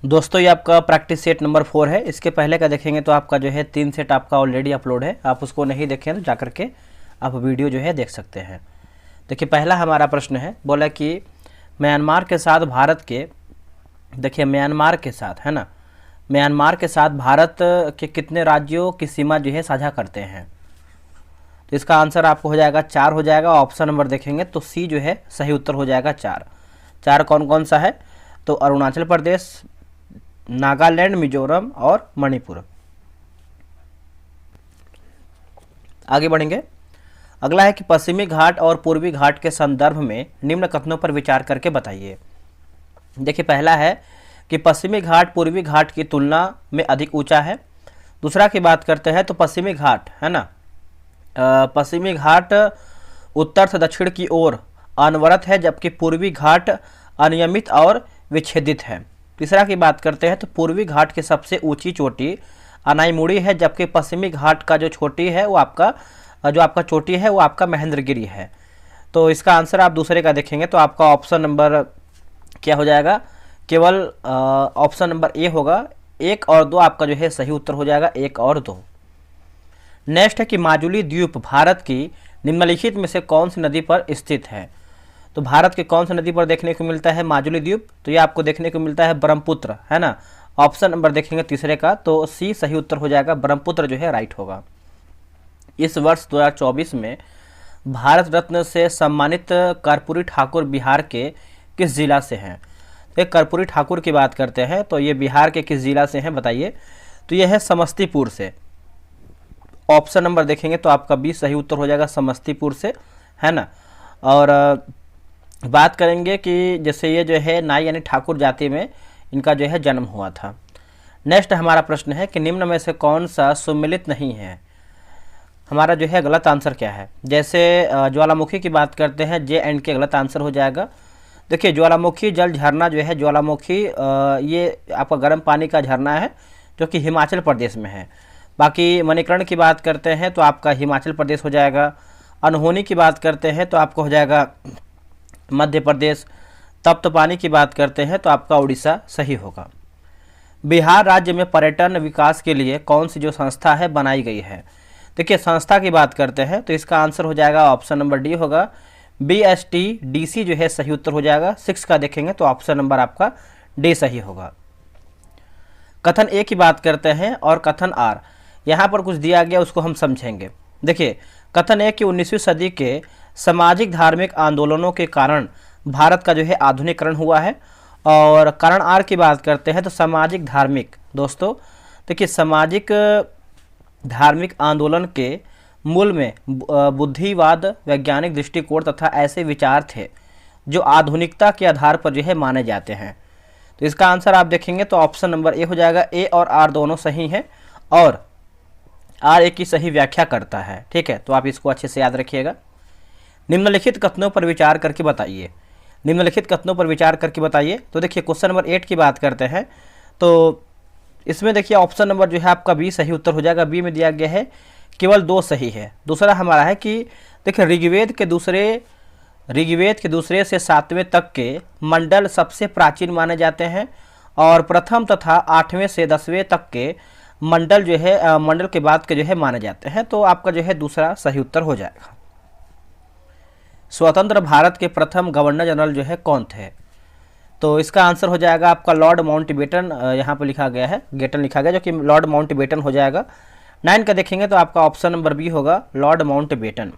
दोस्तों ये आपका प्रैक्टिस सेट नंबर 4 है। इसके पहले का देखेंगे तो आपका जो है 3 सेट आपका ऑलरेडी अपलोड है। आप उसको नहीं देखें तो जाकर के आप वीडियो जो है देख सकते हैं। देखिए पहला हमारा प्रश्न है, बोला कि म्यांमार के साथ भारत के, देखिए म्यांमार के साथ है ना, म्यांमार के साथ भारत के कितने राज्यों की सीमा जो है साझा करते हैं। तो इसका आंसर आपको हो जाएगा 4 हो जाएगा। ऑप्शन नंबर देखेंगे तो सी जो है सही उत्तर हो जाएगा 4। 4 कौन कौन सा है, तो अरुणाचल प्रदेश, नागालैंड, मिजोरम और मणिपुर। आगे बढ़ेंगे। अगला है कि पश्चिमी घाट और पूर्वी घाट के संदर्भ में निम्न कथनों पर विचार करके बताइए। देखिए पहला है कि पश्चिमी घाट पूर्वी घाट की तुलना में अधिक ऊंचा है। दूसरा की बात करते हैं तो पश्चिमी घाट है ना, पश्चिमी घाट उत्तर से दक्षिण की ओर अनवरत है, जबकि पूर्वी घाट अनियमित और विच्छेदित है। तीसरा की बात करते हैं तो पूर्वी घाट की सबसे ऊंची चोटी अनाईमुड़ी है, जबकि पश्चिमी घाट का जो चोटी है वो आपका चोटी है वो आपका महेंद्रगिरी है। तो इसका आंसर आप दूसरे का देखेंगे तो आपका ऑप्शन नंबर क्या हो जाएगा, केवल ऑप्शन नंबर ए होगा। 1 और 2 आपका जो है सही उत्तर हो जाएगा, 1 और 2। नेक्स्ट है कि माजुली द्वीप भारत की निम्नलिखित में से कौन सी नदी पर स्थित है। तो भारत के कौन सी नदी पर देखने को मिलता है माजुली द्वीप, तो ये आपको देखने को मिलता है ब्रह्मपुत्र है ना। ऑप्शन नंबर देखेंगे तीसरे का तो सी सही उत्तर हो जाएगा, ब्रह्मपुत्र जो है राइट होगा। इस वर्ष 2024 में भारत रत्न से सम्मानित कर्पूरी ठाकुर बिहार के किस जिला से हैं। तो कर्पूरी ठाकुर की बात करते हैं तो ये बिहार के किस जिला से हैं बताइए, तो ये है समस्तीपुर से। ऑप्शन नंबर देखेंगे तो आपका बी सही उत्तर हो जाएगा, समस्तीपुर से है ना। और बात करेंगे कि जैसे ये जो है नाई यानी ठाकुर जाति में इनका जो है जन्म हुआ था। नेक्स्ट हमारा प्रश्न है कि निम्न में से कौन सा सुमिलित नहीं है। हमारा जो है गलत आंसर क्या है। जैसे ज्वालामुखी की बात करते हैं, जे एंड के गलत आंसर हो जाएगा। देखिए ज्वालामुखी जल झरना जो है, ज्वालामुखी ये आपका गर्म पानी का झरना है जो कि हिमाचल प्रदेश में है। बाकी मणिकर्ण की बात करते हैं तो आपका हिमाचल प्रदेश हो जाएगा। अनहोनी की बात करते हैं तो आपको हो जाएगा मध्य प्रदेश। तप्त पानी की बात करते हैं तो आपका उड़ीसा सही होगा। बिहार राज्य में पर्यटन विकास के लिए कौन सी जो संस्था है बनाई गई है। देखिए संस्था की बात करते हैं तो इसका आंसर हो जाएगा ऑप्शन नंबर डी होगा, BSTDC जो है सही उत्तर हो जाएगा। 6 का देखेंगे तो ऑप्शन नंबर आपका डी सही होगा। कथन ए की बात करते हैं और कथन आर, यहाँ पर कुछ दिया गया उसको हम समझेंगे। देखिए कथन ए कि 19वीं सदी के सामाजिक धार्मिक आंदोलनों के कारण भारत का जो है आधुनिकीकरण हुआ है। और कारण आर की बात करते हैं तो सामाजिक धार्मिक, दोस्तों देखिए सामाजिक धार्मिक आंदोलन के मूल में बुद्धिवाद, वैज्ञानिक दृष्टिकोण तथा ऐसे विचार थे जो आधुनिकता के आधार पर जो है माने जाते हैं। तो इसका आंसर आप देखेंगे तो ऑप्शन नंबर ए हो जाएगा। ए और आर दोनों सही हैं और आर ए की सही व्याख्या करता है, ठीक है। तो आप इसको अच्छे से याद रखिएगा। निम्नलिखित कथनों पर विचार करके बताइए। निम्नलिखित कथनों पर विचार करके बताइए। तो देखिए क्वेश्चन नंबर 8 की बात करते हैं तो इसमें देखिए ऑप्शन नंबर जो है आपका बी सही उत्तर हो जाएगा। बी में दिया गया है केवल 2 सही है। दूसरा हमारा है कि देखिए ऋग्वेद के दूसरे से 7वें तक के मंडल सबसे प्राचीन माने जाते हैं और प्रथम तथा 8वें से 10वें तक के मंडल जो है मंडल के बाद के जो है माने जाते हैं। तो आपका जो है दूसरा सही उत्तर हो जाएगा। स्वतंत्र भारत के प्रथम गवर्नर जनरल जो है कौन थे। तो इसका आंसर हो जाएगा आपका लॉर्ड माउंटबेटन, यहाँ पर लिखा गया है गेटन लिखा गया, जो कि लॉर्ड माउंटबेटन हो जाएगा। 9 का देखेंगे तो आपका ऑप्शन नंबर बी होगा, लॉर्ड माउंटबेटन।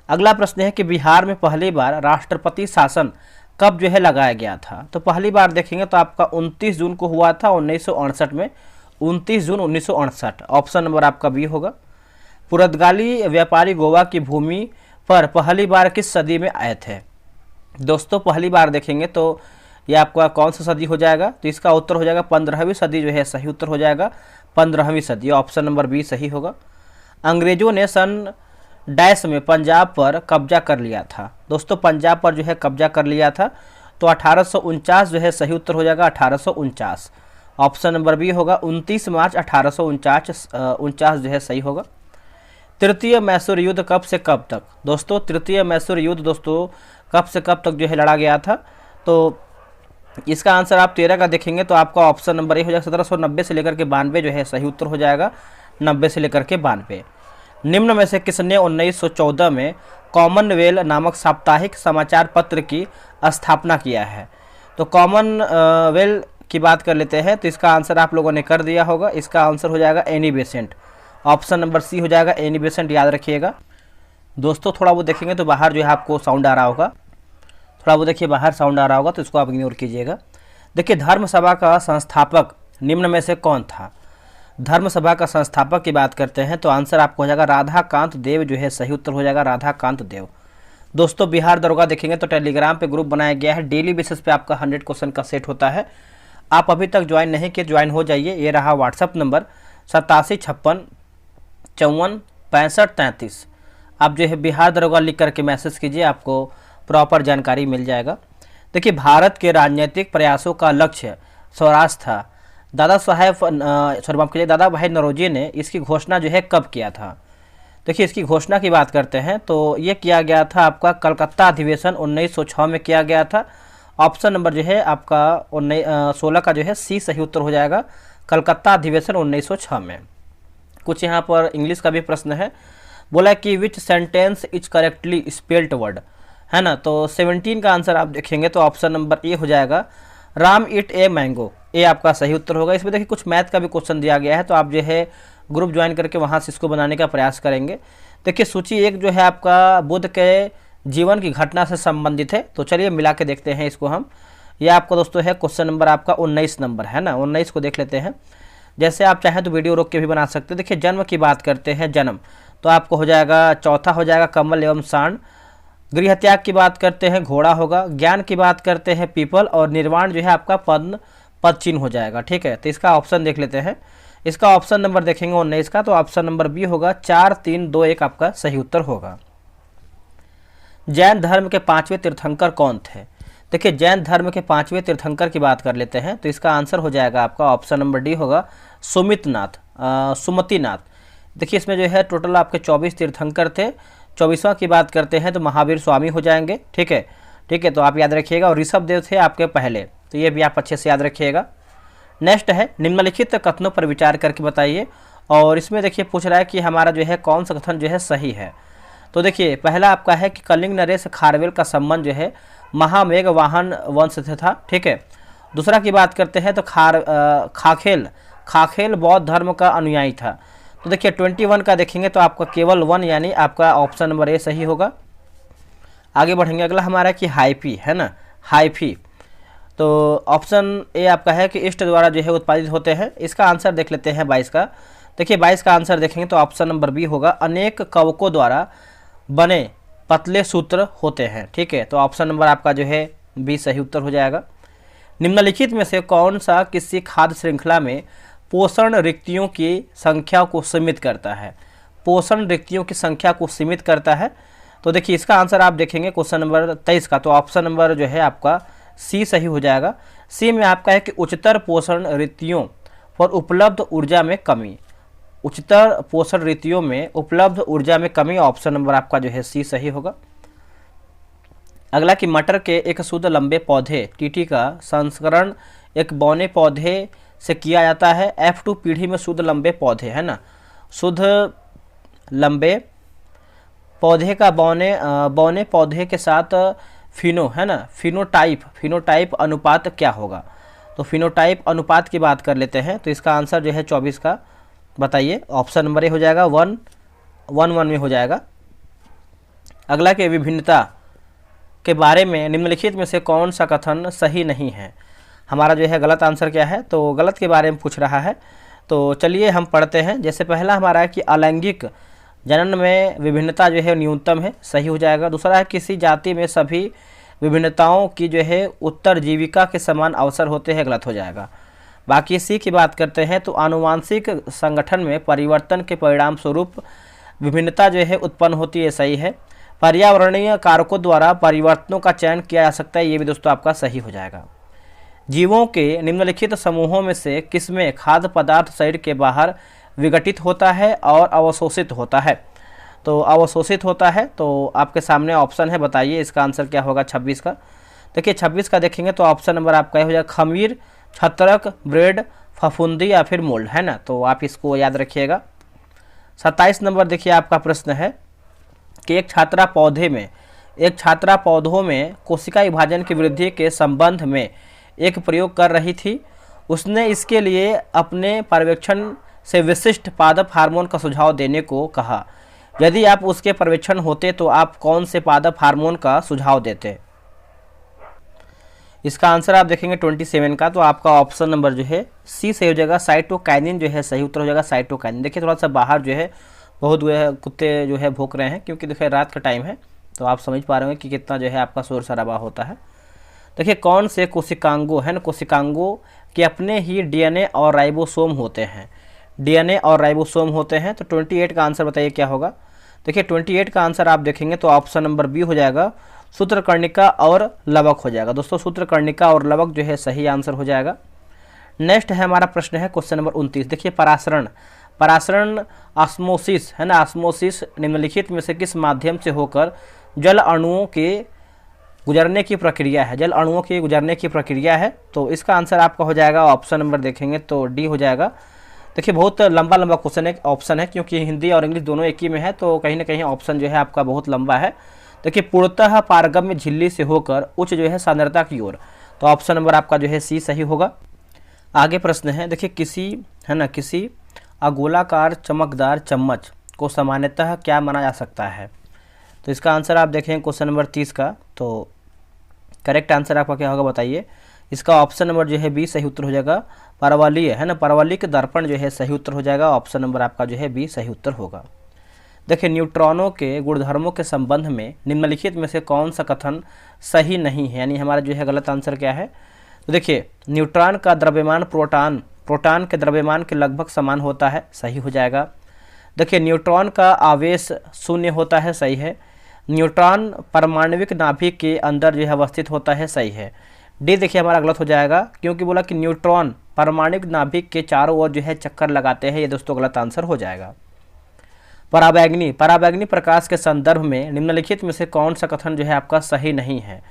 अगला प्रश्न है कि बिहार में पहली बार राष्ट्रपति शासन कब जो है लगाया गया था। तो पहली बार देखेंगे तो आपका 29 जून को हुआ था 1968 में, 29 जून 1968। ऑप्शन नंबर आपका बी होगा। पुर्तगाली व्यापारी गोवा की भूमि पर पहली बार किस सदी में आए थे। दोस्तों पहली बार देखेंगे तो ये आपका कौन सा सदी हो जाएगा, तो इसका उत्तर हो जाएगा 15वीं सदी जो है सही उत्तर हो जाएगा, 15वीं सदी। ऑप्शन नंबर बी सही होगा। अंग्रेजों ने सन डैश में पंजाब पर कब्जा कर लिया था। दोस्तों पंजाब पर जो है कब्जा कर लिया था तो 1849 जो है सही उत्तर हो जाएगा, 1849। ऑप्शन नंबर बी होगा, 29 मार्च 1849 जो है सही होगा। तृतीय मैसूर युद्ध कब से कब तक। दोस्तों तृतीय मैसूर युद्ध दोस्तों कब से कब तक जो है लड़ा गया था। तो इसका आंसर आप 13 का देखेंगे तो आपका ऑप्शन नंबर ए हो जाएगा 1790 से लेकर के 92 जो है सही उत्तर हो जाएगा, 90 से लेकर के 92। निम्न में से किसने 1914 में कॉमनवेल नामक साप्ताहिक समाचार पत्र की स्थापना किया है? तो कॉमनवेल की बात कर लेते हैं, तो इसका आंसर आप लोगों ने कर दिया होगा। इसका आंसर हो जाएगा Annie Besant, option number C हो जाएगा एनी बेसेंट, याद रखिएगा। दोस्तों थोड़ा वो देखेंगे तो बाहर जो है आपको साउंड आ रहा होगा, थोड़ा वो देखिए बाहर साउंड आ रहा होगा, तो इसको आप इग्नोर कीजिएगा। देखिए धर्म सभा का संस्थापक निम्न में से कौन था? धर्म सभा का संस्थापक की बात करते हैं तो आंसर आपको हो जाएगा राधाकांत देव जो है सही उत्तर हो जाएगा, राधाकांत देव। दोस्तों बिहार दरोगा देखेंगे तो टेलीग्राम पे ग्रुप बनाया गया है, डेली बेसिस पे आपका 100 क्वेश्चन का सेट होता है। आप अभी तक ज्वाइन नहीं किए, ज्वाइन हो जाइए। ये रहा व्हाट्सअप नंबर 8756546533। आप जो है बिहार दरोगा लिख करके मैसेज कीजिए, आपको प्रॉपर जानकारी मिल जाएगा। देखिए भारत के राजनीतिक प्रयासों का लक्ष्य स्वराज था। दादा भाई नौरोजी ने इसकी घोषणा जो है कब किया था? देखिए इसकी घोषणा की बात करते हैं तो ये किया गया था आपका कलकत्ता अधिवेशन 1906 में किया गया था। ऑप्शन नंबर जो है आपका 16 का जो है सी सही उत्तर हो जाएगा, कलकत्ता अधिवेशन 1906 में। कुछ यहाँ पर इंग्लिश का भी प्रश्न है, बोला कि विच sentence is correctly spelled word, है ना। तो 17 का आंसर आप देखेंगे तो ऑप्शन नंबर ए हो जाएगा, राम ईट ए मैंगो, ये आपका सही उत्तर होगा। इसमें देखिए कुछ मैथ का भी क्वेश्चन दिया गया है, तो आप जो है ग्रुप ज्वाइन करके वहाँ से इसको बनाने का प्रयास करेंगे। देखिए सूची एक जो है आपका बुद्ध के जीवन की घटना से संबंधित है, तो चलिए मिला के देखते हैं इसको हम। यह आपको दोस्तों है क्वेश्चन नंबर आपका 19 नंबर है ना, 19 को देख लेते हैं। जैसे आप चाहें तो वीडियो रोक के भी बना सकते हैं। देखिए जन्म की बात करते हैं, जन्म तो आपको हो जाएगा चौथा हो जाएगा कमल एवं सांड। गृह त्याग की बात करते हैं घोड़ा होगा। ज्ञान की बात करते हैं पीपल, और निर्वाण जो है आपका पद चिन्ह हो जाएगा, ठीक है। तो इसका ऑप्शन देख लेते हैं। इसका ऑप्शन नंबर देखेंगे 19 का, तो ऑप्शन नंबर बी होगा, 4 3 2 1 आपका सही उत्तर होगा। जैन धर्म के 5वें तीर्थंकर कौन थे? देखिए जैन धर्म के 5वें तीर्थंकर की बात कर लेते हैं, तो इसका आंसर हो जाएगा आपका ऑप्शन नंबर डी होगा, सुमतिनाथ। देखिए इसमें जो है टोटल आपके 24 तीर्थंकर थे। 24वां की बात करते हैं तो महावीर स्वामी हो जाएंगे, ठीक है, तो आप याद रखिएगा। और ऋषभ देव थे आपके पहले, तो ये भी आप अच्छे से याद रखिएगा। नेक्स्ट है निम्नलिखित कथनों पर विचार करके बताइए, और इसमें देखिए पूछ रहा है कि हमारा जो है कौन सा कथन जो है सही है। तो देखिए पहला आपका है कि कलिंग नरेश खारवेल का संबंध जो है महामेघ वाहन वंश से था, ठीक है। दूसरा की बात करते हैं तो खाखेल बौद्ध धर्म का अनुयायी था। तो देखिए 21 का देखेंगे तो आपका केवल 1 यानी आपका ऑप्शन नंबर ए सही होगा। आगे बढ़ेंगे, अगला हमारा कि हाइफी है ना, हाइफी। तो ऑप्शन ए आपका है कि ईस्ट द्वारा जो है उत्पादित होते हैं। इसका आंसर देख लेते हैं 22 का। देखिए 22 का आंसर देखेंगे तो ऑप्शन नंबर बी होगा, अनेक कवकों द्वारा बने पतले सूत्र होते हैं, ठीक है। तो ऑप्शन नंबर आपका जो है बी सही उत्तर हो जाएगा। निम्नलिखित में से कौन सा किसी खाद्य श्रृंखला में पोषण रिक्तियों की संख्या को सीमित करता है? पोषण रिक्तियों की संख्या को सीमित करता है। तो देखिए इसका आंसर आप देखेंगे क्वेश्चन नंबर 23 का, तो ऑप्शन नंबर जो है आपका सी सही हो जाएगा। सी में आपका है कि उच्चतर पोषण रिक्तियों पर उपलब्ध ऊर्जा में कमी, उच्चतर पोषण रीतियों में उपलब्ध ऊर्जा में कमी, ऑप्शन नंबर आपका जो है सी सही होगा। अगला कि मटर के एक शुद्ध लंबे पौधे टीटी का संस्करण एक बौने पौधे से किया जाता है। F2 पीढ़ी में शुद्ध लंबे पौधे है ना, शुद्ध लंबे पौधे का बौने पौधे के साथ फिनो है ना, फिनोटाइप अनुपात क्या होगा? तो फिनोटाइप अनुपात की बात कर लेते हैं, तो इसका आंसर जो है 24 का बताइए, ऑप्शन नंबर ए हो जाएगा, 1 में हो जाएगा। अगला के विभिन्नता के बारे में निम्नलिखित में से कौन सा कथन सही नहीं है? हमारा जो है गलत आंसर क्या है? तो गलत के बारे में पूछ रहा है, तो चलिए हम पढ़ते हैं। जैसे पहला हमारा है कि अलैंगिक जनन में विभिन्नता जो है न्यूनतम है, सही हो जाएगा। दूसरा है किसी जाति में सभी विभिन्नताओं की जो है उत्तरजीविका के समान अवसर होते हैं, गलत हो जाएगा। बाकी सी की बात करते हैं तो आनुवांशिक संगठन में परिवर्तन के परिणाम स्वरूप विभिन्नता जो है उत्पन्न होती है, सही है। पर्यावरणीय कारकों द्वारा परिवर्तनों का चयन किया जा सकता है, ये भी दोस्तों आपका सही हो जाएगा। जीवों के निम्नलिखित समूहों में से किसमें खाद्य पदार्थ शरीर के बाहर विघटित होता है और अवशोषित होता है? तो अवशोषित होता है, तो आपके सामने ऑप्शन है, बताइए इसका आंसर क्या होगा 26 का। देखिए 26 का देखेंगे तो ऑप्शन नंबर आपका हो जाएगा खमीर, छत्रक, ब्रेड, फफूंदी या फिर मोल्ड, है ना, तो आप इसको याद रखिएगा। 27 नंबर देखिए आपका प्रश्न है कि एक छात्रा पौधों में कोशिका विभाजन की वृद्धि के संबंध में एक प्रयोग कर रही थी। उसने इसके लिए अपने पर्यवेक्षण से विशिष्ट पादप हार्मोन का सुझाव देने को कहा। यदि आप उसके पर्यवेक्षण होते तो आप कौन से पादप हार्मोन का सुझाव देते? इसका आंसर आप देखेंगे 27 का, तो आपका ऑप्शन नंबर जो है सी सही हो जाएगा, साइटोकाइनिन जो है सही उत्तर हो जाएगा, साइटोकाइनिन। देखिए थोड़ा सा बाहर जो है बहुत कुत्ते जो है भौंक रहे हैं, क्योंकि देखिए रात का टाइम है, तो आप समझ पा रहे हैं कि कितना जो है आपका शोर शराबा होता है। देखिए कौन से कोशिकांगों है ना, कोशिकांगों के अपने ही डीएनए और राइबोसोम होते हैं, डीएनए और राइबोसोम होते हैं। तो 28 का आंसर बताइए क्या होगा? देखिए 28 का आंसर आप देखेंगे तो ऑप्शन नंबर बी हो जाएगा, सूत्रकर्णिका और लवक हो जाएगा। दोस्तों सूत्रकर्णिका और लवक जो है सही आंसर हो जाएगा। नेक्स्ट है हमारा प्रश्न है क्वेश्चन नंबर 29। देखिए परासरण ऑस्मोसिस है ना, ऑस्मोसिस निम्नलिखित में से किस माध्यम से होकर जल अणुओं के गुजरने की प्रक्रिया है, जल अणुओं के गुजरने की प्रक्रिया है? तो इसका आंसर आपका हो जाएगा ऑप्शन नंबर देखेंगे तो डी हो जाएगा। देखिए बहुत लंबा क्वेश्चन ऑप्शन है, क्योंकि हिंदी और इंग्लिश दोनों एक ही में है, तो कहीं ना कहीं ऑप्शन जो है आपका बहुत लंबा है। देखिए पूर्णतः पारगम्य झिल्ली से होकर उच्च जो है सांद्रता की ओर, तो ऑप्शन नंबर आपका जो है सी सही होगा। आगे प्रश्न है, देखिए किसी अगोलाकार चमकदार चम्मच को सामान्यतः क्या माना जा सकता है? तो इसका आंसर आप देखें क्वेश्चन नंबर 30 का, तो करेक्ट आंसर आपका क्या होगा बताइए? इसका ऑप्शन नंबर जो है बी सही उत्तर हो जाएगा, परवलयिक है ना, परवलयिक दर्पण जो है सही उत्तर हो जाएगा, ऑप्शन नंबर आपका जो है बी सही उत्तर होगा। देखिए न्यूट्रॉनों के गुणधर्मों के संबंध में निम्नलिखित में से कौन सा कथन सही नहीं है, यानी हमारा जो है गलत आंसर क्या है? तो देखिए न्यूट्रॉन का द्रव्यमान प्रोटॉन के द्रव्यमान के लगभग समान होता है, सही हो जाएगा। देखिए न्यूट्रॉन का आवेश शून्य होता है, सही है। न्यूट्रॉन परमाणविक नाभिक के अंदर जो है अवस्थित होता है, सही है। डी देखिए हमारा गलत हो जाएगा, क्योंकि बोला कि न्यूट्रॉन परमाणविक नाभिक के चारों ओर जो है चक्कर लगाते हैं, ये दोस्तों गलत आंसर हो जाएगा। पराबैंगनी प्रकाश के संदर्भ में निम्नलिखित में से कौन सा कथन जो है आपका सही नहीं है?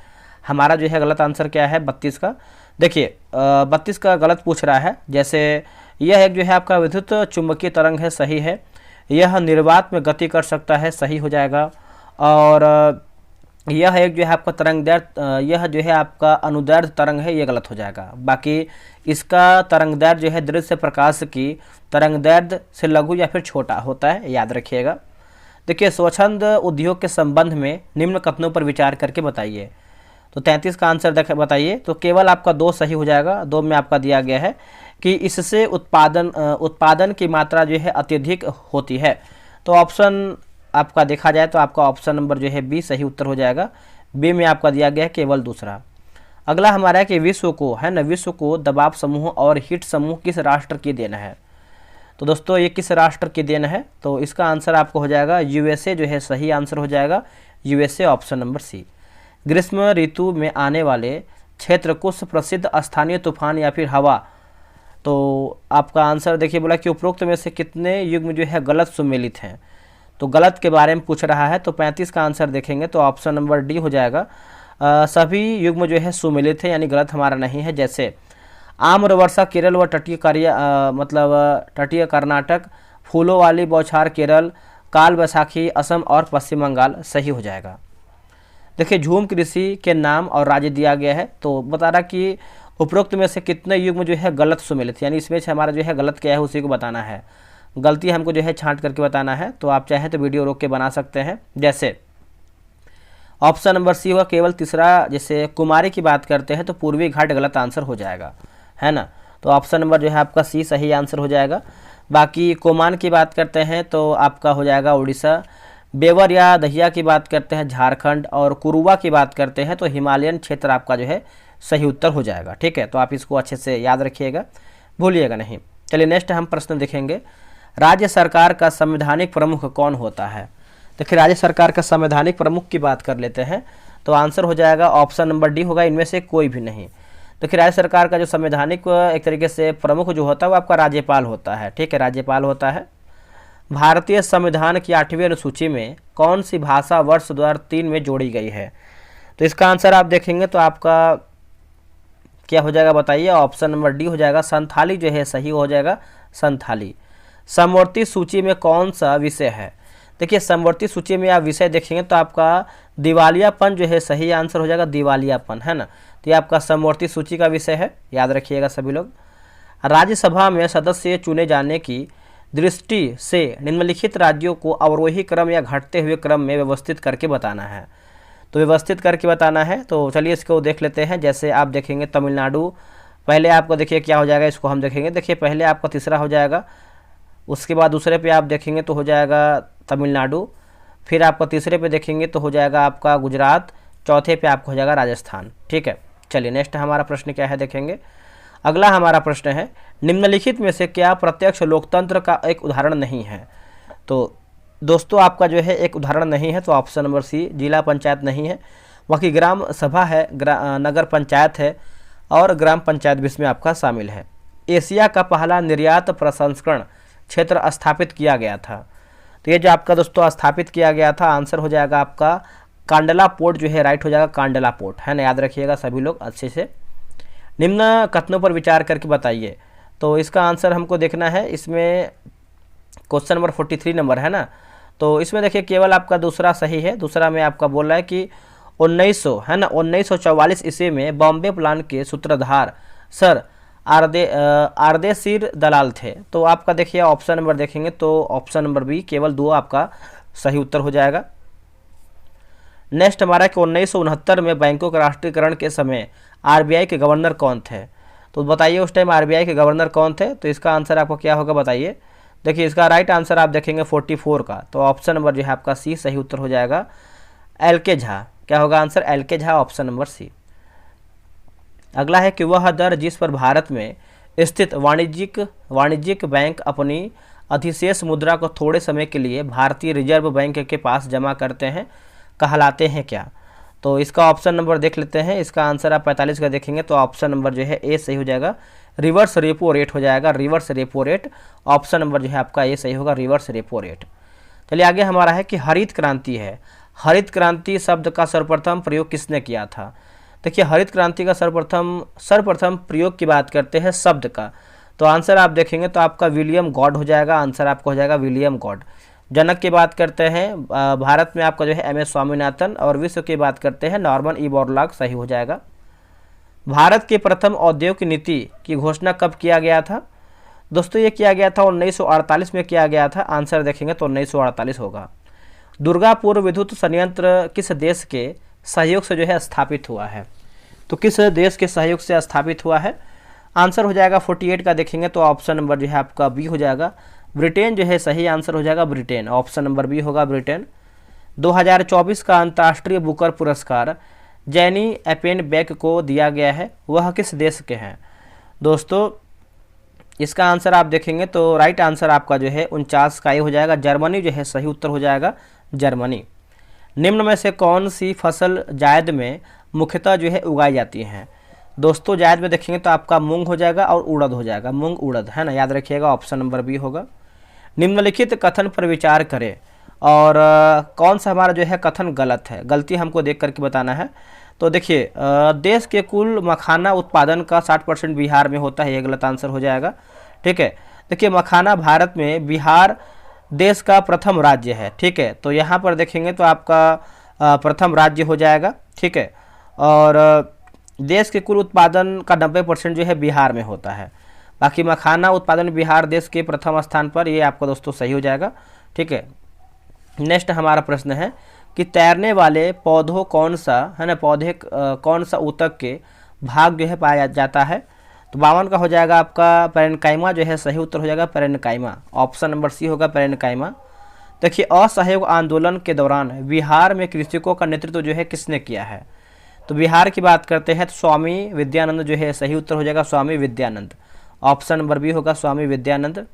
हमारा जो है गलत आंसर क्या है 32 का? देखिए 32 का गलत पूछ रहा है। जैसे यह एक जो है आपका विद्युत चुंबकीय तरंग है, सही है। यह निर्वात में गति कर सकता है, सही हो जाएगा। और यह एक जो है आपका तरंगदैर्घ्य, यह जो है आपका अनुदैर्ध्य तरंग है, ये गलत हो जाएगा। बाकी इसका तरंगदैर्घ्य जो है दृश्य प्रकाश की तरंगदैर्घ्य से लघु या फिर छोटा होता है, याद रखिएगा। देखिए स्वच्छंद उद्योग के संबंध में निम्न कथनों पर विचार करके बताइए। तो 33 का आंसर बताइए। तो केवल आपका 2 सही हो जाएगा। 2 में आपका दिया गया है कि इससे उत्पादन की मात्रा जो है अत्यधिक होती है। तो ऑप्शन आपका देखा जाए तो आपका ऑप्शन नंबर जो है बी सही उत्तर हो जाएगा। बी में आपका दिया गया है केवल दूसरा। अगला हमारा है कि विश्व को दबाव समूह और हीट समूह किस राष्ट्र की देन है? तो दोस्तों ये किस राष्ट्र की देन है? तो इसका आंसर आपको हो जाएगा यूएसए जो है सही आंसर हो जाएगा, यूएसए ऑप्शन नंबर सी। ग्रीष्म ऋतु में आने वाले क्षेत्र कुछ प्रसिद्ध स्थानीय तूफान या फिर हवा, तो आपका आंसर देखिए बोला कि उपरोक्त में से कितने युग्म जो है गलत सुमेलित हैं? तो गलत के बारे में पूछ रहा है। तो 35 का आंसर देखेंगे तो ऑप्शन नंबर डी हो जाएगा। सभी युग्म जो है सुमेलित है, यानी गलत हमारा नहीं है। जैसे आम्र वर्षा केरल व तटीय कर्नाटक, फूलों वाली बौछार केरल, काल बैसाखी असम और पश्चिम बंगाल, सही हो जाएगा। देखिए झूम कृषि के नाम और राज्य दिया गया है, तो बता रहा कि उपरोक्त में से कितने युग्म जो है गलत सुमेलित, यानी इसमें से हमारा जो है गलत क्या है उसी को बताना है। गलती हमको जो है छांट करके बताना है। तो आप चाहें तो वीडियो रोक के बना सकते हैं। जैसे ऑप्शन नंबर सी होगा केवल तीसरा। जैसे कुमारी की बात करते हैं तो पूर्वी घाट गलत आंसर हो जाएगा, है ना। तो ऑप्शन नंबर जो है आपका सी सही आंसर हो जाएगा। बाकी कोमान की बात करते हैं तो आपका हो जाएगा उड़ीसा। बेवर या दहिया की बात करते हैं झारखंड। और कुरुवा की बात करते हैं तो हिमालयन क्षेत्र आपका जो है सही उत्तर हो जाएगा। ठीक है, तो आप इसको अच्छे से याद रखिएगा, भूलिएगा नहीं। चलिए नेक्स्ट हम प्रश्न देखेंगे, राज्य सरकार का संवैधानिक प्रमुख कौन होता है? देखिए राज्य सरकार का संवैधानिक प्रमुख की बात कर लेते हैं तो आंसर हो जाएगा ऑप्शन नंबर डी होगा, इनमें से कोई भी नहीं। देखिए राज्य सरकार का जो संवैधानिक एक तरीके से प्रमुख जो होता है वो आपका राज्यपाल होता है। ठीक है, राज्यपाल होता है। भारतीय संविधान की 8वीं अनुसूची में कौन सी भाषा वर्ष 2003 में जोड़ी गई है? तो इसका आंसर आप देखेंगे तो आपका क्या हो जाएगा बताइए, ऑप्शन नंबर डी हो जाएगा, संथाली जो है सही हो जाएगा, संथाली। समवर्ती सूची में कौन सा विषय है? देखिए समवर्ती सूची में आप विषय देखेंगे तो आपका दिवालियापन जो है सही आंसर हो जाएगा, दिवालियापन, है ना। तो ये आपका समवर्ती सूची का विषय है, याद रखिएगा सभी लोग। राज्यसभा में सदस्य चुने जाने की दृष्टि से निम्नलिखित राज्यों को अवरोही क्रम या घटते हुए क्रम में व्यवस्थित करके बताना है। तो व्यवस्थित करके बताना है, तो चलिए इसको देख लेते हैं। जैसे आप देखेंगे तमिलनाडु, पहले आपको देखिए क्या हो जाएगा, इसको हम देखेंगे। देखिए पहले आपका तीसरा हो जाएगा, उसके बाद दूसरे पे आप देखेंगे तो हो जाएगा तमिलनाडु, फिर आपका तीसरे पे देखेंगे तो हो जाएगा आपका गुजरात, चौथे पे आपको हो जाएगा राजस्थान। ठीक है, चलिए नेक्स्ट हमारा प्रश्न क्या है देखेंगे। अगला हमारा प्रश्न है, निम्नलिखित में से क्या प्रत्यक्ष लोकतंत्र का एक उदाहरण नहीं है? तो दोस्तों आपका जो है एक उदाहरण नहीं है, तो ऑप्शन नंबर सी, जिला पंचायत नहीं है, बाकी ग्राम सभा है, नगर पंचायत है और ग्राम पंचायत भी इसमें आपका शामिल है। एशिया का पहला निर्यात प्रसंस्करण क्षेत्र स्थापित किया गया था, तो ये जो आपका दोस्तों स्थापित किया गया था, आंसर हो जाएगा आपका कांडला पोर्ट जो है, राइट हो जाएगा कांडला पोर्ट, है ना, याद रखिएगा सभी लोग अच्छे से। निम्न कथनों पर विचार करके बताइए, तो इसका आंसर हमको देखना है। इसमें क्वेश्चन नंबर 43 नंबर है ना, तो इसमें देखिए केवल आपका दूसरा सही है। दूसरा में आपका बोल रहा है कि 1900 है ना, 1944 ईस्वी में बॉम्बे प्लान के सूत्रधार सर आरदेशीर दलाल थे। तो आपका देखिए ऑप्शन नंबर देखेंगे तो ऑप्शन नंबर बी, केवल 2 आपका सही उत्तर हो जाएगा। नेक्स्ट हमारा कि 1969 में बैंकों के राष्ट्रीयकरण के समय आरबीआई के गवर्नर कौन थे? तो बताइए उस टाइम आरबीआई के गवर्नर कौन थे? तो इसका आंसर आपको क्या होगा बताइए। देखिए इसका राइट आंसर आप देखेंगे 44 का, तो ऑप्शन नंबर जो है आपका सी सही उत्तर हो जाएगा, एल के झा। क्या होगा आंसर? एल के झा, ऑप्शन नंबर सी। अगला है कि वह दर जिस पर भारत में स्थित वाणिज्यिक बैंक अपनी अधिशेष मुद्रा को थोड़े समय के लिए भारतीय रिजर्व बैंक के पास जमा करते हैं कहलाते हैं क्या? तो इसका ऑप्शन नंबर देख लेते हैं। इसका आंसर आप 45 का देखेंगे तो ऑप्शन नंबर जो है ए सही हो जाएगा, रिवर्स रेपो रेट हो जाएगा, reverse repo rate. Option number जो है आपका ए सही होगा, रिवर्स रेपो रेट। चलिए आगे हमारा है कि हरित क्रांति है। हरित क्रांति शब्द का सर्वप्रथम प्रयोग किसने किया था? देखिए हरित क्रांति का सर्वप्रथम प्रयोग की बात करते हैं शब्द का, तो आंसर आप देखेंगे तो आपका विलियम गॉड हो जाएगा, आंसर आपका हो जाएगा विलियम गॉड। जनक की बात करते हैं भारत में आपका जो है एम एस स्वामीनाथन, और विश्व की बात करते हैं नॉर्मन ई बोरलॉग, सही हो जाएगा। भारत की प्रथम औद्योगिक नीति की घोषणा कब किया गया था? दोस्तों ये किया गया था 1948 में किया गया था, आंसर देखेंगे तो 1948 होगा। दुर्गापुर विद्युत संयंत्र किस देश के सहयोग से जो है स्थापित हुआ है? तो किस देश के सहयोग से स्थापित हुआ है? आंसर हो जाएगा 48 का देखेंगे तो ऑप्शन नंबर जो है आपका बी हो जाएगा, ब्रिटेन जो है सही आंसर हो जाएगा, ब्रिटेन, ऑप्शन नंबर बी होगा ब्रिटेन। 2024 का अंतर्राष्ट्रीय बुकर पुरस्कार जैनी एपेनबेक को दिया गया है, वह किस देश के हैं? दोस्तों इसका आंसर आप देखेंगे तो राइट आंसर आपका जो है 49 का ये हो जाएगा, जर्मनी जो है सही उत्तर हो जाएगा, जर्मनी। निम्न में से कौन सी फसल जायद में मुख्यतः जो है उगाई जाती हैं? दोस्तों जायद में देखेंगे तो आपका मूंग हो जाएगा और उड़द हो जाएगा, मूंग उड़द, है ना, याद रखिएगा, ऑप्शन नंबर बी होगा। निम्नलिखित कथन पर विचार करें और कौन सा हमारा जो है कथन गलत है, गलती हमको देख करके बताना है। तो देखिए देश के कुल मखाना उत्पादन का 60% बिहार में होता है, ये गलत आंसर हो जाएगा। ठीक है, देखिए मखाना भारत में बिहार देश का प्रथम राज्य है। ठीक है, तो यहाँ पर देखेंगे तो आपका प्रथम राज्य हो जाएगा। ठीक है, और देश के कुल उत्पादन का 90% जो है बिहार में होता है, बाकी मखाना उत्पादन बिहार देश के प्रथम स्थान पर, ये आपका दोस्तों सही हो जाएगा। ठीक है, नेक्स्ट हमारा प्रश्न है कि तैरने वाले पौधों कौन सा है ना, पौधे कौन सा ऊतक के भाग जो है पाया जाता है? तो 52 का हो जाएगा आपका पेरेन्काइमा जो है सही उत्तर हो जाएगा, पेरेन्काइमा, ऑप्शन नंबर सी होगा, पेरेन्काइमा। देखिए असहयोग आंदोलन के दौरान बिहार में कृषकों का नेतृत्व जो है किसने किया है? तो बिहार की बात करते हैं तो स्वामी विद्यानंद जो है सही उत्तर हो जाएगा, स्वामी विद्यानंद, ऑप्शन नंबर बी होगा, स्वामी विद्यानंद।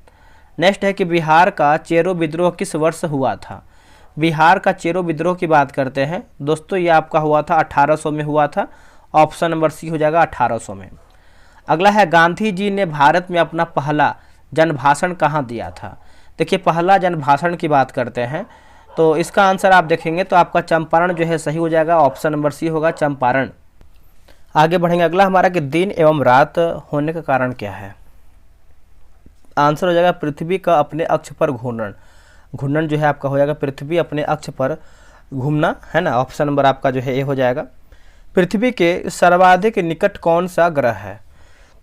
नेक्स्ट है कि बिहार का चेरो विद्रोह किस वर्ष हुआ था? बिहार का चेरो विद्रोह की बात करते हैं दोस्तों, ये आपका हुआ था 1800 में हुआ था, ऑप्शन नंबर सी हो जाएगा 1800 में। अगला है गांधी जी ने भारत में अपना पहला जनभाषण कहाँ दिया था? देखिए पहला जनभाषण की बात करते हैं तो इसका आंसर आप देखेंगे तो आपका चंपारण जो है सही हो जाएगा, ऑप्शन नंबर सी होगा चंपारण। आगे बढ़ेंगे, अगला हमारा कि दिन एवं रात होने का कारण क्या है। आंसर हो जाएगा पृथ्वी का अपने अक्ष पर घूर्णन। घूर्णन जो है आपका हो जाएगा पृथ्वी अपने अक्ष पर घूमना, है ना। ऑप्शन नंबर आपका जो है ए हो जाएगा। पृथ्वी के सर्वाधिक निकट कौन सा ग्रह है।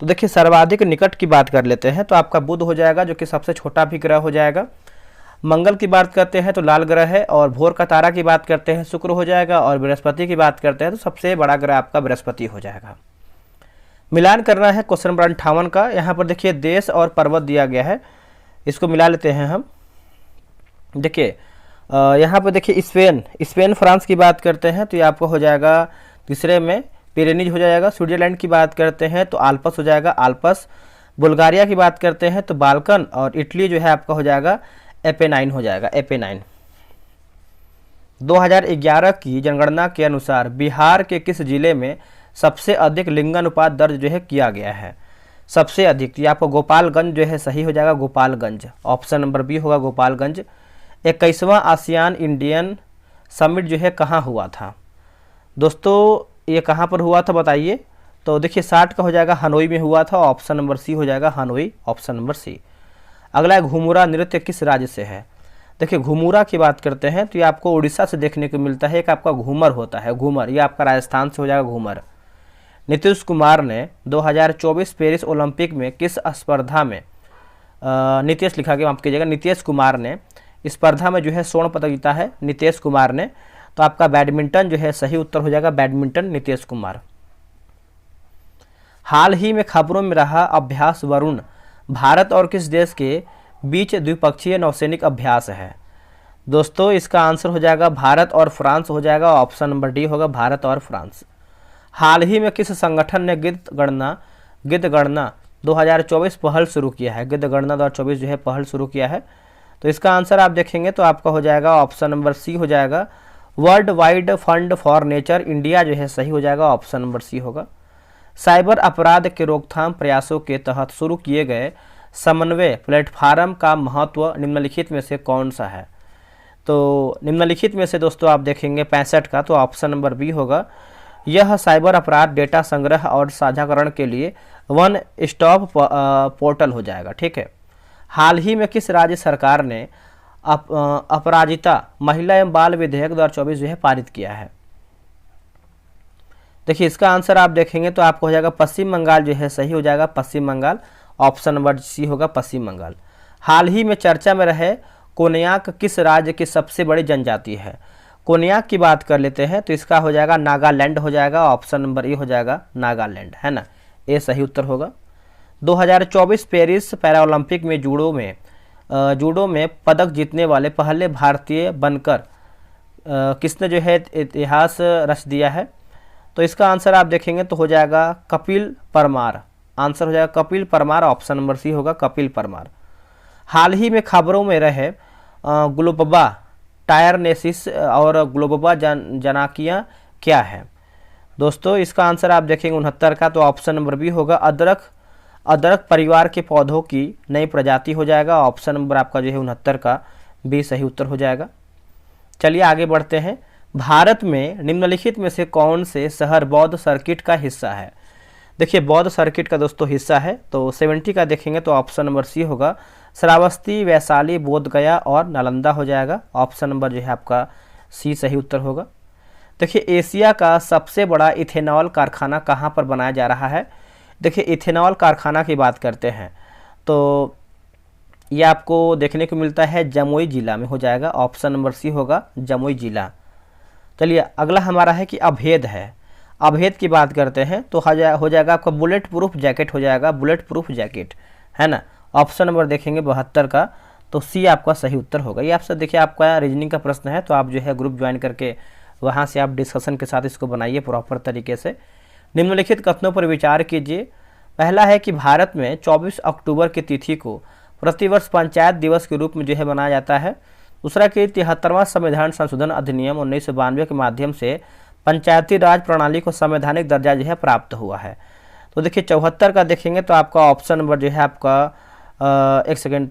तो देखिए सर्वाधिक निकट की बात कर लेते हैं तो आपका बुध हो जाएगा, जो कि सबसे छोटा भी ग्रह हो जाएगा। मंगल की बात करते हैं तो लाल ग्रह है, और भोर का तारा की बात करते हैं शुक्र हो जाएगा, और बृहस्पति की बात करते हैं तो सबसे बड़ा ग्रह आपका बृहस्पति हो जाएगा। मिलान करना है क्वेश्चन नंबर 58 का। यहाँ पर देखिए देश और पर्वत दिया गया है, इसको मिला लेते हैं हम। देखिए यहाँ पर देखिए स्पेन फ्रांस की बात करते हैं तो ये आपको हो जाएगा तीसरे में पिरेनीज हो जाएगा। स्विट्जरलैंड की बात करते हैं तो आल्प्स हो जाएगा आल्प्स। बुल्गारिया की बात करते हैं तो बाल्कन, और इटली जो है आपका हो जाएगा एपेनाइन हो जाएगा, एपेनाइन। 2011 की जनगणना के अनुसार बिहार के किस जिले में सबसे अधिक लिंगानुपात दर्ज जो है किया गया है। सबसे अधिक ये आपको गोपालगंज जो है सही हो जाएगा, गोपालगंज। ऑप्शन नंबर बी होगा गोपालगंज। 21वां आसियान इंडियन समिट जो है कहाँ हुआ था। दोस्तों ये कहाँ पर हुआ था बताइए। तो देखिए 60 का हो जाएगा हनोई में हुआ था, ऑप्शन नंबर सी हो जाएगा हनोई, ऑप्शन नंबर सी। अगला है घुमुरा नृत्य किस राज्य से है। देखिए घुमुरा की बात करते हैं तो ये आपको उड़ीसा से देखने को मिलता है। एक आपका घूमर होता है, घूमर, ये आपका राजस्थान से हो जाएगा घूमर। नीतीश कुमार ने 2024 पेरिस ओलंपिक में किस स्पर्धा में, नीतीश लिखा गया, माफ कीजिएगा, नीतीश कुमार ने स्पर्धा में जो है स्वर्ण पदक जीता है नीतीश कुमार ने। तो आपका बैडमिंटन जो है सही उत्तर हो जाएगा, बैडमिंटन नीतीश कुमार। हाल ही में खबरों में रहा अभ्यास वरुण भारत और किस देश के बीच द्विपक्षीय नौसैनिक अभ्यास है। दोस्तों इसका आंसर हो जाएगा भारत और फ्रांस हो जाएगा, ऑप्शन नंबर डी होगा भारत और फ्रांस। हाल ही में किस संगठन ने गिद्धगणना 2024 पहल शुरू किया है। गिद्धगणना 2024 जो है पहल शुरू किया है। तो इसका आंसर आप देखेंगे तो आपका हो जाएगा ऑप्शन नंबर सी हो जाएगा, world wide fund for nature India जो है सही हो जाएगा, ऑप्शन नंबर सी होगा। साइबर अपराध के रोकथाम प्रयासों के तहत शुरू किए गए समन्वय प्लेटफार्म का महत्व निम्नलिखित में से कौन सा है। तो निम्नलिखित में से दोस्तों आप देखेंगे 65 का, तो ऑप्शन नंबर बी होगा। यह साइबर अपराध डेटा संग्रह और साझाकरण के लिए वन स्टॉप पोर्टल हो जाएगा, ठीक है। हाल ही में किस राज्य सरकार ने अपराजिता महिला एवं बाल विधेयक 2024 जो है पारित किया है। देखिए इसका आंसर आप देखेंगे तो आपको हो जाएगा पश्चिम बंगाल जो है सही हो जाएगा, पश्चिम बंगाल, ऑप्शन नंबर सी होगा पश्चिम बंगाल। हाल ही में चर्चा में रहे कोन्याक किस राज्य की सबसे बड़ी जनजाति है। कोन्याक की बात कर लेते हैं तो इसका हो जाएगा नागालैंड हो जाएगा, ऑप्शन नंबर ए हो जाएगा नागालैंड, है ना, ए सही उत्तर होगा। 2024 पेरिस पैरालंपिक में जूडो में पदक जीतने वाले पहले भारतीय बनकर किसने जो है इतिहास रच दिया है। तो इसका आंसर आप देखेंगे तो हो जाएगा कपिल परमार, आंसर हो जाएगा Kapil Parmar, option number C होगा कपिल परमार। हाल ही में खबरों में रहे ग्लोबबा टायरनेसिस और ग्लोबबा जनाकिया क्या है। दोस्तों इसका आंसर आप देखेंगे 69 का, तो ऑप्शन नंबर बी होगा अदरक परिवार के पौधों की नई प्रजाति हो जाएगा, ऑप्शन नंबर आपका जो है 69 का बी सही उत्तर हो जाएगा। चलिए आगे बढ़ते हैं। भारत में निम्नलिखित में से कौन से शहर बौद्ध सर्किट का हिस्सा है। देखिए बौद्ध सर्किट का दोस्तों हिस्सा है, तो 70 का देखेंगे तो ऑप्शन नंबर सी होगा श्रावस्ती, वैशाली, बोधगया और नालंदा हो जाएगा, ऑप्शन नंबर जो है आपका सी सही उत्तर होगा। देखिए एशिया का सबसे बड़ा इथेनॉल कारखाना कहाँ पर बनाया जा रहा है। देखिए इथेनॉल कारखाना की बात करते हैं तो ये आपको देखने को मिलता है जमुई जिला में हो जाएगा, ऑप्शन नंबर सी होगा जमुई जिला। चलिए अगला हमारा है कि अभेद है। अभेद की बात करते हैं तो हो जाएगा आपका बुलेट प्रूफ जैकेट हो जाएगा, बुलेट प्रूफ जैकेट, है ना, ऑप्शन नंबर देखेंगे 72 का, तो सी आपका सही उत्तर होगा। ये आपसे देखिए आपका रीजनिंग का प्रश्न है, तो आप जो है ग्रुप ज्वाइन करके वहाँ से आप डिस्कशन के साथ इसको बनाइए प्रॉपर तरीके से। निम्नलिखित कथनों पर विचार कीजिए। पहला है कि भारत में 24 अक्टूबर की तिथि को प्रतिवर्ष पंचायत दिवस के रूप में जो है मनाया जाता है। दूसरा कि 73वां संविधान संशोधन अधिनियम 1992 के माध्यम से पंचायती राज प्रणाली को संवैधानिक दर्जा जो है प्राप्त हुआ है। तो देखिए 74 का देखेंगे तो आपका ऑप्शन नंबर जो है आपका एक सेकेंड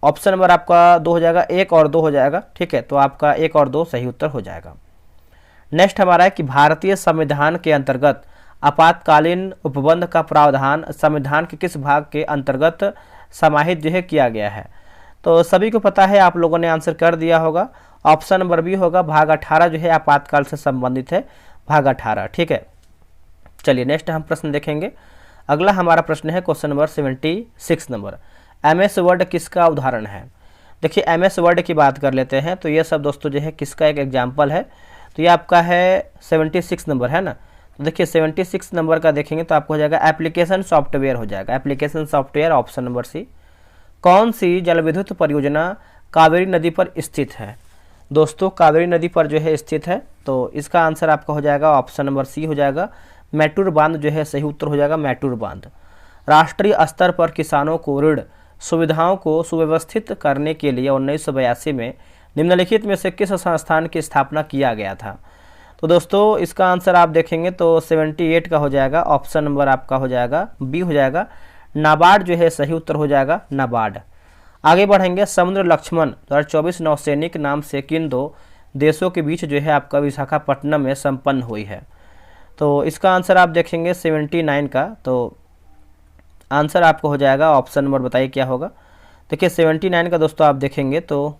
ऑप्शन नंबर आपका 2 हो जाएगा, 1 और 2 हो जाएगा, ठीक है। तो आपका 1 और 2 सही उत्तर हो जाएगा। नेक्स्ट हमारा है कि भारतीय संविधान के अंतर्गत आपातकालीन उपबंध का प्रावधान संविधान के किस भाग के अंतर्गत समाहित जो है किया गया है। तो सभी को पता है, आप लोगों ने आंसर कर दिया होगा। ऑप्शन नंबर बी होगा, भाग 18 जो है आपातकाल से संबंधित है, भाग 18, ठीक है। चलिए नेक्स्ट हम प्रश्न देखेंगे। अगला हमारा प्रश्न है question number 76 number, MS word किसका उदाहरण है। देखिए MS वर्ड की बात कर लेते हैं, तो ये सब दोस्तों जो है किसका एक एग्जाम्पल है। तो ये आपका है 76 नंबर है ना। तो देखिए 76 नंबर का देखेंगे तो आपको हो जाएगा एप्लीकेशन सॉफ्टवेयर हो जाएगा, application software, option number C. कौन सी जलविद्युत परियोजना कावेरी नदी पर स्थित है। दोस्तों कावेरी नदी पर जो है स्थित है, तो इसका आंसर आपका हो जाएगा ऑप्शन नंबर सी हो जाएगा, मैटूर बांध जो है सही उत्तर हो जाएगा, मैटूर बांध। राष्ट्रीय स्तर पर किसानों को ऋण सुविधाओं को सुव्यवस्थित करने के लिए 1982 में निम्नलिखित में से किस संस्थान की स्थापना किया गया था। तो दोस्तों इसका आंसर आप देखेंगे तो 78 का हो जाएगा, ऑप्शन नंबर आपका हो जाएगा बी हो जाएगा, नाबार्ड जो है सही उत्तर हो जाएगा, नाबार्ड। आगे बढ़ेंगे। समुद्र लक्ष्मण 2024 नौसैनिक नाम से किन 2 देशों के बीच जो है आपका विशाखापट्टनम में संपन्न हुई है। तो इसका आंसर आप देखेंगे 79 का, तो आंसर आपको हो जाएगा ऑप्शन नंबर बताइए क्या होगा। देखिए 79 का दोस्तों आप देखेंगे तो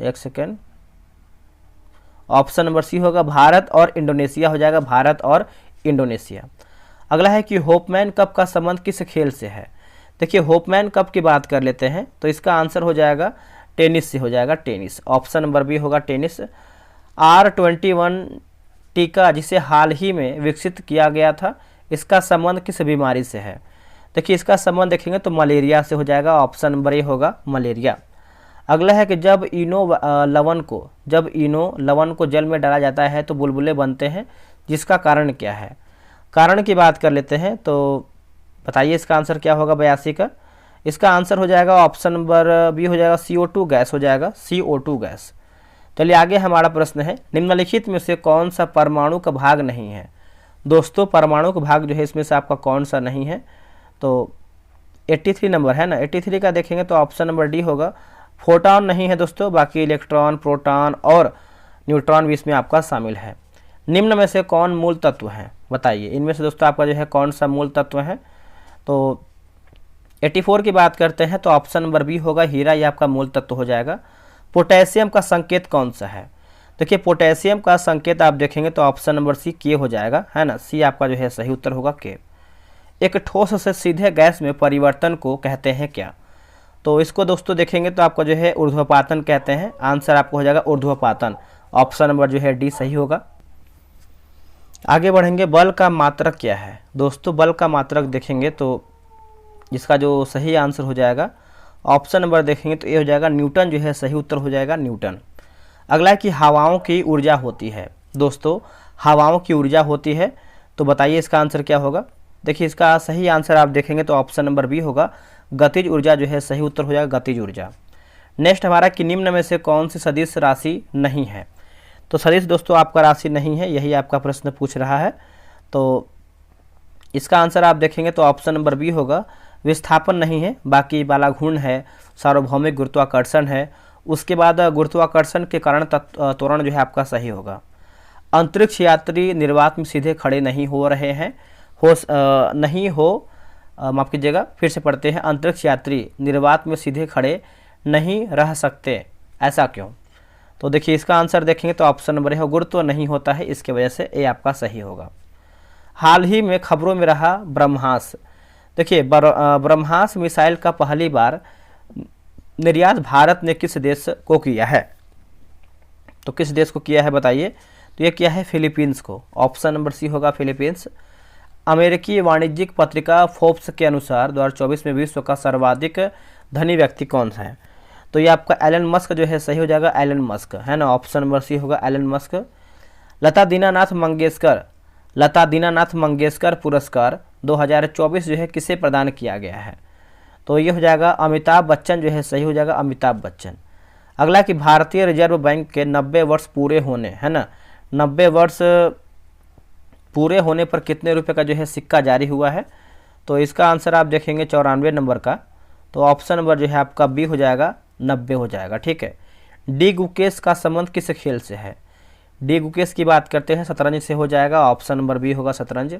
एक सेकेंड, ऑप्शन नंबर सी होगा, भारत और इंडोनेशिया हो जाएगा, भारत और इंडोनेशिया। अगला है कि होपमैन कप का संबंध किस खेल से है। देखिए होपमैन कप की बात कर लेते हैं, तो इसका आंसर हो जाएगा टेनिस से हो जाएगा, टेनिस, ऑप्शन नंबर बी होगा टेनिस। R21 टीका जिसे हाल ही में विकसित किया गया था, इसका संबंध किस बीमारी से है। देखिए इसका संबंध देखेंगे तो मलेरिया से हो जाएगा, ऑप्शन नंबर ए होगा, मलेरिया। अगला है कि जब इनो लवण को जल में डाला जाता है तो बुलबुले बनते हैं, जिसका कारण क्या है। कारण की बात कर लेते हैं, तो बताइए इसका आंसर क्या होगा 82 का। इसका आंसर हो जाएगा ऑप्शन नंबर बी हो जाएगा, CO2 गैस हो जाएगा, CO2 गैस। चलिए आगे हमारा प्रश्न है, निम्नलिखित में से कौन सा परमाणु का भाग नहीं है। दोस्तों परमाणु का भाग जो है इसमें से आपका कौन सा नहीं है। तो 83 नंबर है ना, 83 का देखेंगे तो ऑप्शन नंबर डी होगा, फोटॉन नहीं है दोस्तों, बाकी इलेक्ट्रॉन, प्रोटॉन और न्यूट्रॉन भी इसमें आपका शामिल है। निम्न में से कौन मूल तत्व है, बताइए इनमें से दोस्तों आपका जो है कौन सा मूल तत्व है। तो 84 की बात करते हैं तो ऑप्शन नंबर बी होगा, हीरा, ये आपका मूल तत्व हो जाएगा। पोटेशियम का संकेत कौन सा है। देखिए पोटेशियम का संकेत आप देखेंगे तो ऑप्शन नंबर सी के हो जाएगा, है ना, सी आपका जो है सही उत्तर होगा के। एक ठोस से सीधे गैस में परिवर्तन को कहते हैं क्या। तो इसको दोस्तों देखेंगे तो आपका जो है ऊर्ध्वपातन कहते हैं, आंसर आपको हो जाएगा ऊर्ध्वपातन, ऑप्शन नंबर जो है डी सही होगा। आगे बढ़ेंगे। बल का मात्रक क्या है। दोस्तों बल का मात्रक देखेंगे तो इसका जो सही आंसर हो जाएगा ऑप्शन नंबर देखेंगे तो ये हो जाएगा न्यूटन, जो है सही उत्तर हो जाएगा न्यूटन। अगला है कि हवाओं की ऊर्जा होती है। दोस्तों हवाओं की ऊर्जा होती है, तो बताइए इसका आंसर क्या होगा। देखिए इसका सही आंसर आप देखेंगे तो ऑप्शन नंबर बी होगा, गतिज ऊर्जा जो है सही उत्तर हो जाएगा, गतिज ऊर्जा। नेक्स्ट हमारा कि निम्न में से कौन सी सदिश राशि नहीं है। तो सदिश दोस्तों आपका राशि नहीं है, यही आपका प्रश्न पूछ रहा है। तो इसका आंसर आप देखेंगे तो ऑप्शन नंबर बी होगा, विस्थापन नहीं है, बाकी बालाघूर्ण है, सार्वभौमिक गुरुत्वाकर्षण है, उसके बाद गुरुत्वाकर्षण के कारण त्वरण जो है आपका सही होगा। अंतरिक्ष यात्री निर्वात में सीधे खड़े नहीं हो रहे हैं, माफ कीजिएगा फिर से पढ़ते हैं, अंतरिक्ष यात्री निर्वात में सीधे खड़े नहीं रह सकते, ऐसा क्यों। तो देखिए इसका आंसर देखेंगे तो ऑप्शन नंबर है, गुरुत्व नहीं होता है, इसके वजह से ये आपका सही होगा। हाल ही में खबरों में रहा ब्रह्मास। देखिए ब्रह्मास मिसाइल का पहली बार निर्यात भारत ने किस देश को किया है। तो किस देश को किया है बताइए। तो ये किया है फिलीपींस को, ऑप्शन नंबर सी होगा फिलीपींस। अमेरिकी वाणिज्यिक पत्रिका फोर्ब्स के अनुसार 2024 में विश्व का सर्वाधिक धनी व्यक्ति कौन सा है। तो ये आपका एलन मस्क जो है सही हो जाएगा, एलन मस्क, है ना, ऑप्शन नंबर सी होगा एलन मस्क। लता दीनानाथ मंगेशकर पुरस्कार 2024 जो है किसे प्रदान किया गया है। तो ये हो जाएगा अमिताभ बच्चन, जो है सही हो जाएगा अमिताभ बच्चन। अगला कि भारतीय रिजर्व बैंक के 90 वर्ष पूरे होने, है ना, 90 वर्ष पूरे होने पर कितने रुपए का जो है सिक्का जारी हुआ है। तो इसका आंसर आप देखेंगे 94 नंबर का। तो ऑप्शन नंबर जो है आपका बी हो जाएगा, 90 हो जाएगा। ठीक है। डी गुकेश का संबंध किस खेल से है? डी गुकेश की बात करते हैं, शतरंज से हो जाएगा। ऑप्शन नंबर बी होगा शतरंज।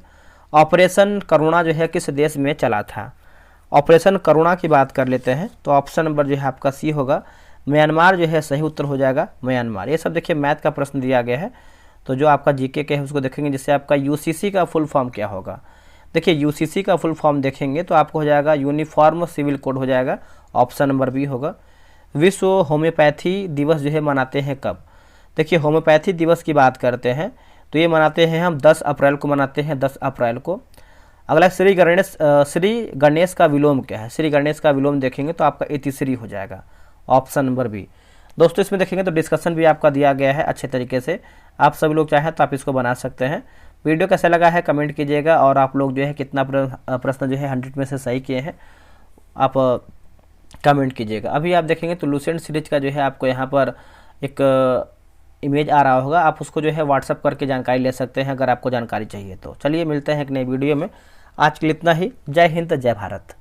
ऑपरेशन करुणा जो है किस देश में चला था? ऑपरेशन करुणा की बात कर लेते हैं तो ऑप्शन नंबर जो है आपका सी होगा, म्यांमार जो है सही उत्तर हो जाएगा, म्यांमार। ये सब देखिए मैथ का प्रश्न दिया गया है, तो जो आपका जीके के है उसको देखेंगे। जिससे आपका यूसीसी का फुल फॉर्म क्या होगा? देखिए यूसीसी का फुल फॉर्म देखेंगे तो आपको हो जाएगा यूनिफॉर्म सिविल कोड हो जाएगा, ऑप्शन नंबर बी होगा। विश्व होम्योपैथी दिवस जो है मनाते हैं कब? देखिए होम्योपैथी दिवस की बात करते हैं तो ये मनाते हैं हम 10 अप्रैल को मनाते हैं, 10 अप्रैल को। अगला श्री गणेश का विलोम क्या है? श्री गणेश का विलोम देखेंगे तो आपका इतिश्री हो जाएगा, ऑप्शन नंबर बी। दोस्तों इसमें देखेंगे तो डिस्कशन भी आपका दिया गया है अच्छे तरीके से, आप सभी लोग चाहें तो आप इसको बना सकते हैं। वीडियो कैसा लगा है कमेंट कीजिएगा, और आप लोग जो है कितना प्रश्न जो है 100 में से सही किए हैं आप कमेंट कीजिएगा। अभी आप देखेंगे तो लूसेंट सीरीज का जो है आपको यहाँ पर एक इमेज आ रहा होगा, आप उसको जो है व्हाट्सअप करके जानकारी ले सकते हैं अगर आपको जानकारी चाहिए तो। चलिए मिलते हैं एक नई वीडियो में, आज के लिए इतना ही। जय हिंद, जय भारत।